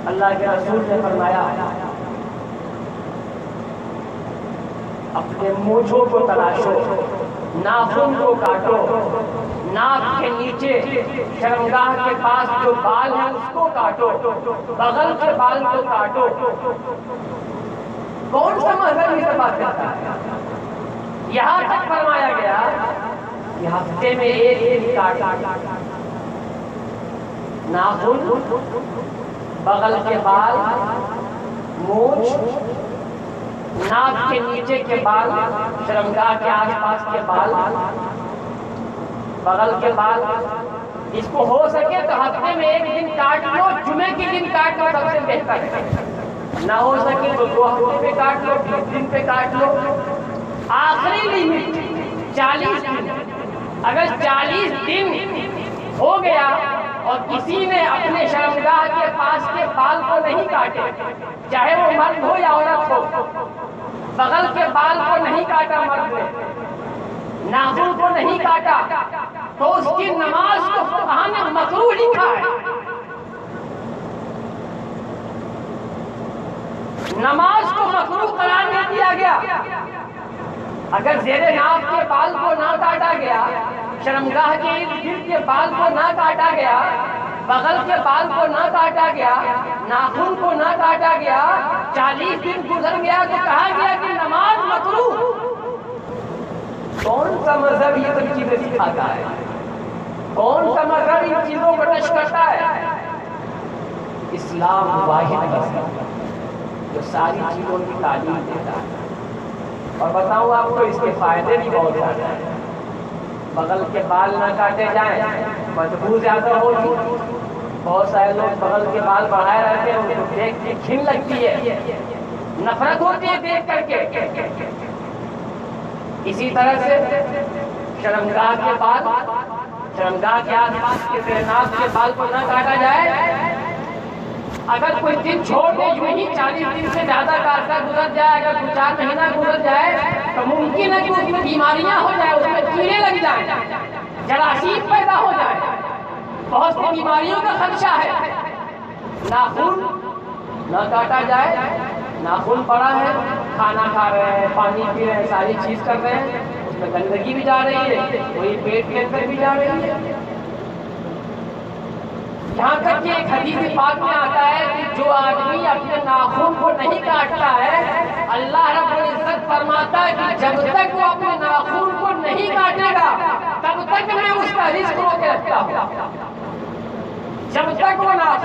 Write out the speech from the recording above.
اللہ کے رسول نے فرمایا اپنے مونچھوں کو تراشو، ناخن کو کاٹو، ناک کے نیچے شرمگاہ کے پاس جو بال ہے اس کو کاٹو، بغل کے بال کو کاٹو۔ کون سا مذہب یہ بات کرتا ہے؟ یہاں تک فرمایا گیا کہ ہفتے میں ایک دن کاٹا، ناخن، بغل کے بال، مونچھ، ناک کے نیچے کے بال، شرمگاہ کے آس پاس کے بال، بغل کے بال، اس کو ہو سکے تو ہفتے میں ایک دن کاٹ لو، جمعے کے دن کاٹ لو سب سے بہتر ہے، نہ ہو سکے تو 2 ہفتے پہ کاٹ لو، 20 دن پہ کاٹ لو۔ آخری لمٹ 40 دن، اگر 40 دن ہو گیا اور کسی نے اپنے شرمگاہ کے پاس کے بال کو نہیں کاٹے، چاہے وہ مرد ہو یا عورت ہو، بغل کے بال کو نہیں کاٹا مرد نے، ناخن کو نہیں کاٹا، تو اس کی نماز کو فقہاء نے مکروہ لکھا ہے۔ نماز کو مکروہ قرار نہیں دیا گیا۔ اگر زیر ناف کے بال کو نہ کاٹا گیا، شرمگاہ کے ارد گرد کے بال کو نہ کاٹا گیا، بغل کے بال کو نہ کاٹا گیا، ناخن کو نہ کاٹا گیا، 40 دن گزر گیا تو کہا گیا کہ نماز مکروہ۔ کون سا مذہب یہ سب چیزیں سکھاتا ہے؟ کون سا مذہب ان چیزوں کو ٹچ کرتا ہے؟ اسلام واحد مذہب جو ساری چیزوں کی تعلیم دیتا ہے۔ اور بتاؤں آپ کو اس کے فائدے بھی بہت زیادہ ہیں۔ بغل کے بال نہ کاٹے جائیں، بدبو زیادہ ہوگی، بہت سارے لوگ بغل کے بال بڑھائے رہتے ہیں، ان کو دیکھ کے گھن لگتی ہے، نفرت ہوتی ہے دیکھ کر کے۔ اسی طرح سے شرمگاہ کے بال، شرمگاہ کے آس پاس کے ناک کے بال کو نہ کاٹا جائے۔ اگر کوئی دن چھوڑ دے، یوں ہی 40 دن سے زیادہ کا عرصہ گزر جائے، اگر 2-4 مہینہ گزر جائے تو ممکن ہے کہ اس میں بیماریاں ہو جائے، اس میں کیڑے لگ جائیں، جراثیم پیدا ہو جائے، بہت سی بیماریوں کا خدشہ ہے۔ ناخن نہ کاٹا جائے، ناخن بڑا ہے، کھانا کھا رہے ہیں، پانی پی رہے ہیں، ساری چیز کر رہے ہیں، اس میں گندگی بھی جا رہی ہے، وہی پیٹ کے اندر بھی جا رہی ہے۔ یہاں تک کہ ایک حدیث پاک میں آتا ہے کہ جو آدمی اپنے ناخن کو نہیں کاٹتا ہے، اللہ رب العزت فرماتا ہے کہ جب تک وہ اپنے ناخن کو نہیں کاٹے گا تب تک میں اس کا رزق روکے رکھتا ہوں۔ جب تک وہ ناخن